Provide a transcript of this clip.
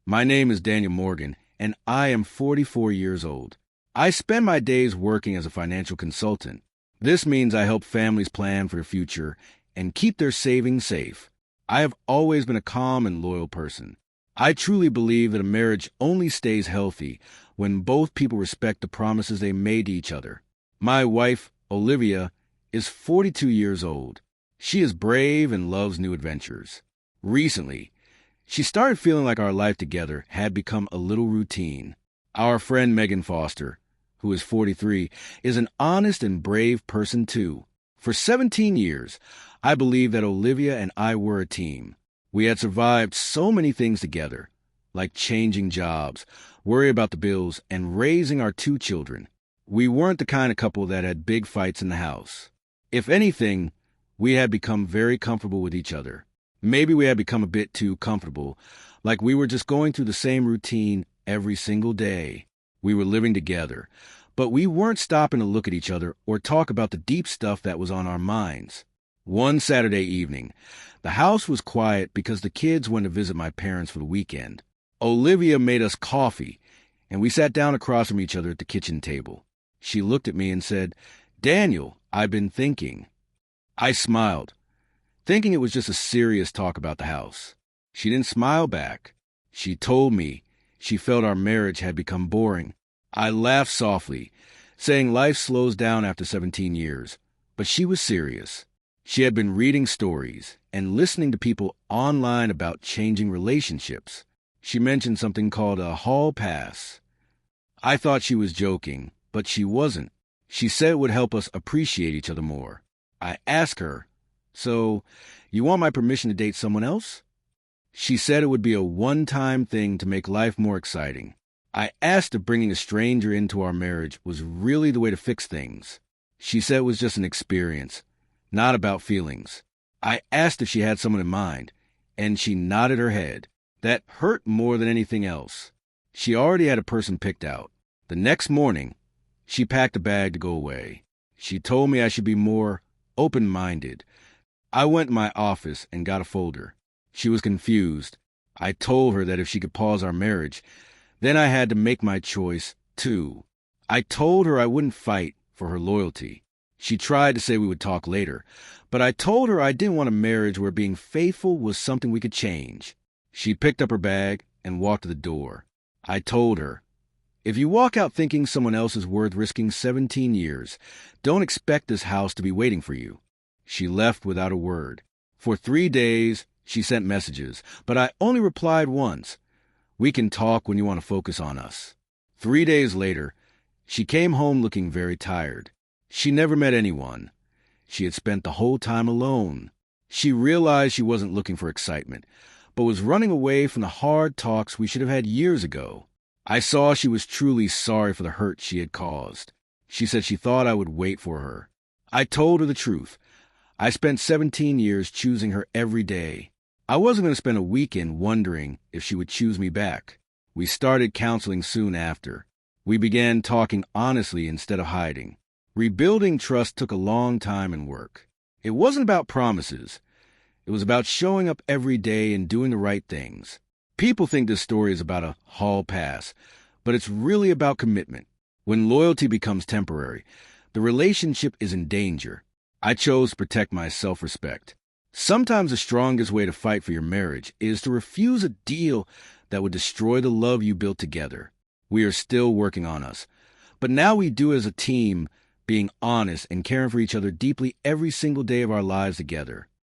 My name is Daniel Morgan, and I am 44 years old. I spend my days working as a financial consultant. This means I help families plan for the future and keep their savings safe. I have always been a calm and loyal person. I truly believe that a marriage only stays healthy when both people respect the promises they made to each other. My wife, Olivia, is 42 years old. She is brave and loves new adventures. Recently, she started feeling like our life together had become a little routine. Our friend Megan Foster, who is 43, is an honest and brave person too. For 17 years, I believe that Olivia and I were a team. We had survived so many things together, like changing jobs, worry about the bills, and raising our 2 children. We weren't the kind of couple that had big fights in the house. If anything, we had become very comfortable with each other. Maybe we had become a bit too comfortable, like we were just going through the same routine every single day. We were living together, but we weren't stopping to look at each other or talk about the deep stuff that was on our minds. One Saturday evening, the house was quiet because the kids went to visit my parents for the weekend. Olivia made us coffee, and we sat down across from each other at the kitchen table. She looked at me and said, "Daniel, I've been thinking." I smiled, thinking it was just a serious talk about the house. She didn't smile back. She told me she felt our marriage had become boring. I laughed softly, saying life slows down after 17 years, but she was serious. She had been reading stories and listening to people online about changing relationships. She mentioned something called a hall pass. I thought she was joking, but she wasn't. She said it would help us appreciate each other more. I asked her, "So, you want my permission to date someone else?" She said it would be a one-time thing to make life more exciting. I asked if bringing a stranger into our marriage was really the way to fix things. She said it was just an experience, not about feelings. I asked if she had someone in mind, and she nodded her head. That hurt more than anything else. She already had a person picked out. The next morning, she packed a bag to go away. She told me I should be more open-minded. I went to my office and got a folder. She was confused. I told her that if she could pause our marriage, then I had to make my choice, too. I told her I wouldn't fight for her loyalty. She tried to say we would talk later, but I told her I didn't want a marriage where being faithful was something we could change. She picked up her bag and walked to the door. I told her, "If you walk out thinking someone else is worth risking 17 years, don't expect this house to be waiting for you." She left without a word. For 3 days, she sent messages, but I only replied once. "We can talk when you want to focus on us." 3 days later, she came home looking very tired. She never met anyone. She had spent the whole time alone. She realized she wasn't looking for excitement, but was running away from the hard talks we should have had years ago. I saw she was truly sorry for the hurt she had caused. She said she thought I would wait for her. I told her the truth. I spent 17 years choosing her every day. I wasn't going to spend a weekend wondering if she would choose me back. We started counseling soon after. We began talking honestly instead of hiding. Rebuilding trust took a long time and work. It wasn't about promises. It was about showing up every day and doing the right things. People think this story is about a hall pass, but it's really about commitment. When loyalty becomes temporary, the relationship is in danger. I chose to protect my self-respect. Sometimes the strongest way to fight for your marriage is to refuse a deal that would destroy the love you built together. We are still working on us, but now we do it as a team, being honest and caring for each other deeply every single day of our lives together.